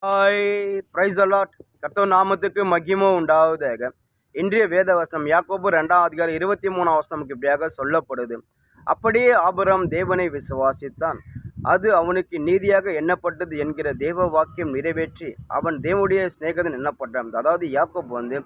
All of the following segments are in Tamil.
Hi, price allot. கர்த்தர் நாமத்துக்கு மகிமை உண்டாவதாக. இன்றைய வேத வசனம் யாக்கோபு 2ஆம் அதிகாரம் 23ஆம் வசனமுக்கு இப்படியாக சொல்லப்படுது. அப்படியே ஆபிரகாம் தேவனை விசுவாசித்தான், அது அவனுக்கு நீதியாக எண்ணப்பட்டது என்கிற தேவ வாக்கியம் நிறைவேற்றி அவன் தேவனுடைய சிநேகிதன் எண்ணப்பட்டான். அதாவது யாக்கோபு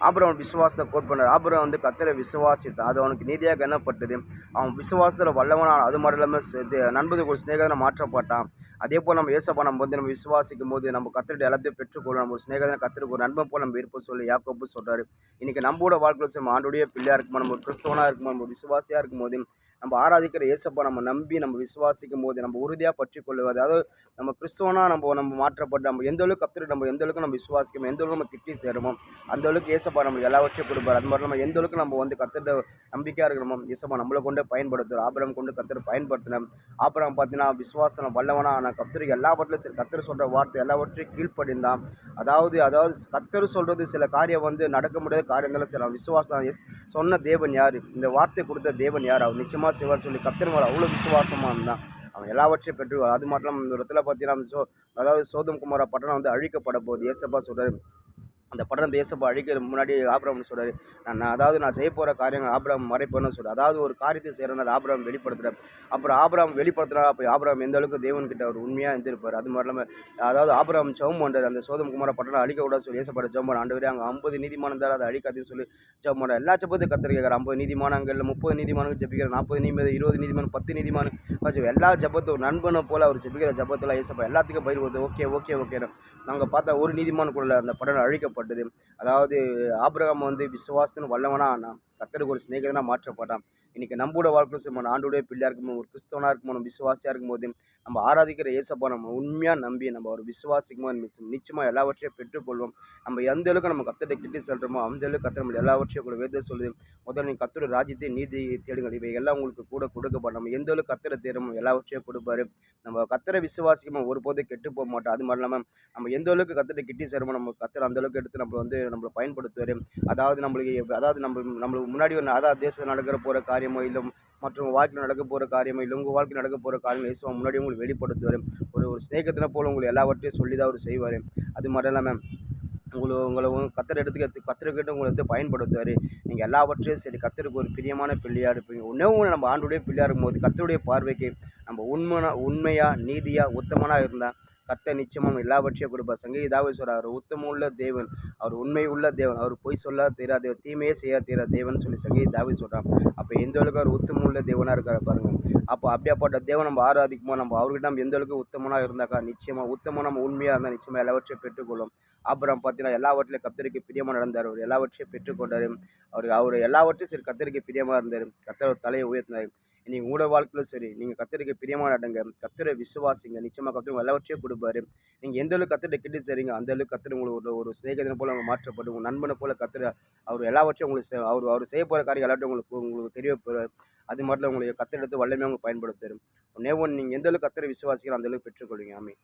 ஆபிரகாம் விசுவாசத்தை கோட் பண்ணார். ஆபிரகாம் கர்த்தரை விசுவாசித்தான், அது அவனுக்கு நீதியாக எண்ணப்பட்டது. அவன் விசுவாசத்தில் வல்லவனான். அது மட்டும் இல்லாமல் நண்பர்கள் ஒரு சிநேகிதனை மாற்றப்பட்டான். அதே போல் நம்ம ஏசப்பா நம்ம நம்ம விசுவாசிக்கும் போது நம்ம கர்த்தருடைய எல்லாத்தையும் பெற்றுக்கொள்ளும். நம்ம ஒரு சிநேகிதனை கர்த்தருக்கு ஒரு நண்பன் போல் நம்ம இருப்போம் சொல்லி யாக்கோபு சொல்றாரு. இன்னைக்கு நம்மளோட வாழ்க்கையில் நம்ம ஆண்டுடைய பிள்ளையா இருக்கும்போது, நம்ம கிறிஸ்தவனாக இருக்கும்போது, நம்ம விசுவாசியாக இருக்கும்போது, நம்ம ஆராதிக்கிற ஏசப்பா நம்ம நம்பி நம்ம விசுவாசிக்கும் போது நம்ம உறுதியாக பற்றி கொள்ளுவது. அதாவது நம்ம கிறிஸ்துவனா நம்ம மாற்றப்பட்டு நம்ம எந்த அளவுக்கு கர்த்தரை நம்ம எந்த அளவுக்கு நம்ம விசுவாசிக்கணும், எந்த அளவுக்கு நம்ம கிட்டி சேருமோ அந்த அளவுக்கு ஏசப்பா நம்ம எல்லாவற்றையும் கொடுப்பார். அது மாதிரி நம்ம எந்த அளவுக்கு நம்ம கர்த்தரை நம்பிக்கையாக இருக்கணுமோ ஏசப்பா நம்மளை கொண்டு பயன்படுத்துவார். ஆபிரகாம் கொண்டு கர்த்தரை பயன்படுத்தினோம். ஆபிரகாம் பார்த்தீங்கன்னா விசுவாசம் வல்லவனா ஆனால் கர்த்தருக்கு எல்லாவற்றிலும் சரி கர்த்தர் சொல்கிற வார்த்தை எல்லாவற்றையும் கீழ்ப்படிந்தான். அதாவது கர்த்தர் சொல்கிறது சில காரியம் நடக்க முடியாத காரியங்களும் சில விசுவாசம் சொன்ன தேவன் யார், இந்த வார்த்தை கொடுத்த தேவன் யார், அவர் நிச்சயமாக செய்வார் சொல்லி கர்த்தர் மேலே அவ்வளோ விசுவாசமாக இருந்தான். அவன் எல்லாவற்றையும் பெற்றுவார். அது மட்டும் இந்த இடத்துல பார்த்தீங்கன்னா அதாவது சோதம் குமாரா பட்டணம் அழிக்கப்பட போகுது. ஏசப்பா சொல்கிறார், அந்த பட்டணத்தை ஏசப்பா அழிக்கிற முன்னாடி ஆபிரகாம் சொல்கிறார், நான் செய்ய போகிற காரியங்கள் ஆபிரகாம் மறைப்பேன்னு சொல்கிறார். அதாவது ஒரு காரியத்தை செய்கிறனால ஆபிரகாம் வெளிப்படுத்துகிறார். அப்புறம் ஆபிரகாம் வெளிப்படுத்துகிறார். அப்போ ஆபிரகாம் எந்த அளவுக்கு தேவன்கிட்ட அவர் உண்மையாக இருந்திருப்பார். அது மாதிரி இல்லாமல் அதாவது ஆபிரகாம் ஜெபம் பண்ணுறார், அந்த சோதம் குமார பட்டணம் அழிக்கக்கூடாது சொல்லி ஏசப்பாட ஜெபம் பண்ண ஆண்டவரே அங்கே 50 நீதிமானம் இருந்தால் அதை அழிக்காதுன்னு சொல்லி ஜெபம் பண்ணுறார். எல்லா ஜெபத்தையும் கர்த்தர் கேட்குறார். 50 நீதிமானங்கள் 30 நீதிமானங்கள் ஜெபிக்கிற, 40 நீதிமன்றம் 20 நீதிமன்றம் 10 நீதிமானம் எல்லா ஜெபத்தும் ஒரு நண்பனை போல் அவர் ஜெபிக்கிற ஜெபத்தில் ஏசப்பா எல்லாத்துக்கும் பயிர் வருது. ஓகே ஓகே ஓகே நாங்கள் பார்த்தா ஒரு நீதிமான் கூட அந்த பட்டணம் அழிக்கப்பட்டது. அதாவது ஆபிரகாம் விசுவாசத்தின் வல்லவனா ஆனான், கர்த்தருக்கு ஒரு சிநேகிதனாக மாற்றப்பட்டான். இன்றைக்கி நம்மளோட வாழ்க்கை நம்ம ஆண்டோடைய பிள்ளையாக இருக்கும்போது, ஒரு கிறிஸ்தவனாக இருக்கும்போது, நம்ம விசுவாசியாக இருக்கும்போது, நம்ம ஆராதிக்கிற ஏசப்பா நம்ம உண்மையாக நம்பி நம்ம ஒரு விசுவாசிக்கும்போது நிச்சயமாக எல்லாவற்றையும் பெற்றுக்கொள்வோம். நம்ம எந்த அளவுக்கு நம்ம கர்த்தரை கிட்டி செல்கிறோமோ அந்த அளவுக்கு கர்த்தர் நம்ம எல்லாவற்றையும் கூட வேதம் சொல்லுது. முதல்ல நீங்கள் கர்த்தருடைய ராஜ்யத்தை நீதி தேடுங்கள், இவை எல்லாம் உங்களுக்கு கூட கொடுக்கப்படும். நம்ம எந்த அளவுக்கு கர்த்தரை தேடுமோ எல்லாவற்றையும் கொடுப்பாரு. நம்ம கர்த்தரை விசுவாசிக்கும்போது ஒருபோதும் கெட்டு போக மாட்டோம். அது மாதிரி இல்லாமல் நம்ம எந்த அளவுக்கு கர்த்தரை கிட்டி சேருமோ நம்ம கர்த்தர் அந்த அளவுக்கு எடுத்து நம்மளை பயன்படுத்துவார். நம்மளுக்கு முன்னாடி அதாவது தேசத்தில் நடக்கிற போகிற காரியமோ இல்லை மற்றும் வாழ்க்கையில் நடக்க போகிற காரியமோ இல்லை உங்கள் வாழ்க்கையில் நடக்க போகிற காரியமோ இயேசுவா முன்னாடி உங்களுக்கு வெளிப்படுத்துவார். ஒரு ஸ்நேகத்தின போல் உங்களுக்கு எல்லாவற்றையும் சொல்லி தான் அவர் செய்வார். அது மட்டும் இல்லாமல் உங்களை கர்த்தர்கிட்ட உங்களை பயன்படுத்துவார். நீங்கள் எல்லாவற்றையும் சரி கர்த்தருக்கு ஒரு பிரியமான பிள்ளையாக இருப்பீங்க. ஒன்று நம்ம ஆண்டுடைய பிள்ளையாக இருக்கும்போது கர்த்தருடைய பார்வைக்கு நம்ம உண்மையாக நீதியாக உத்தமனாக இருந்தால் கர்த்தர் நிச்சயமாக எல்லாவற்றையும் கொடுப்பார். சங்கீத தாவீது சொல்றார், அவர் உத்தமம் உள்ள தேவன், அவர் உண்மை உள்ள தேவன், அவர் பொய் சொல்ல தெரியாத தேவன், தீமையே செய்ய தெரியாத தேவன் சொல்லி சங்கீத தாவீது சொல்கிறான். அப்போ எந்த அளவுக்கு அவர் உத்தமம் உள்ள தேவனாக இருக்கார் பாருங்கள். அப்போ அப்படியாப்பட்ட தேவன் நம்ம ஆராதிக்கும்போது நம்ம அவர்கிட்ட நம்ம எந்த அளவுக்கு உத்தமனாக இருந்தாக்கா நிச்சயமாக உத்தமம் நம்ம உண்மையாக இருந்தால் நிச்சயமாக எல்லாவற்றையும் பெற்றுக்கொள்ளும். அப்புறம் பார்த்தீங்கன்னா எல்லாவற்றிலும் கர்த்தருக்கு பிரியமாக நடந்தார். அவர் எல்லாவற்றையும் பெற்றுக்கொண்டார். அவர் எல்லாவற்றையும் சரி கர்த்தருக்கு பிரியமாக இருந்தார். கர்த்தர் ஒரு தலையை உயர்த்தினார். நீங்கள் உங்களோட வாழ்க்கையிலும் சரி நீங்கள் கர்த்தருக்கு பிரியமாக நடங்க, கர்த்தரை விசுவாசிங்க, நிச்சயமாக கர்த்தர் எல்லாவற்றையும் கொடுப்பாரு. நீங்கள் எந்த அளவுக்கு கர்த்தரை கிட்ட செய்றீங்க அந்த அளவுக்கு கர்த்தர் உங்களுக்கு ஒரு சிநேகிதனை போல் அவங்க மாற்றப்படும். உங்கள் நண்பனை போல் கர்த்தர் அவர் எல்லாவற்றையும் உங்களுக்கு அவர் செய்ய போகிற காரியம் எல்லாத்தையும் உங்களுக்கு தெரிய போகிறார். அது மட்டும் உங்களுக்கு கர்த்தர் எடுத்து வல்லமையாக அவங்க பயன்படுத்துறாரு. நீங்கள் எந்த அளவுக்கு கர்த்தரை விசுவாசிக்கிறோம் அந்த அளவுக்கு பெற்றுக்கொள்வீங்க. ஆமென்.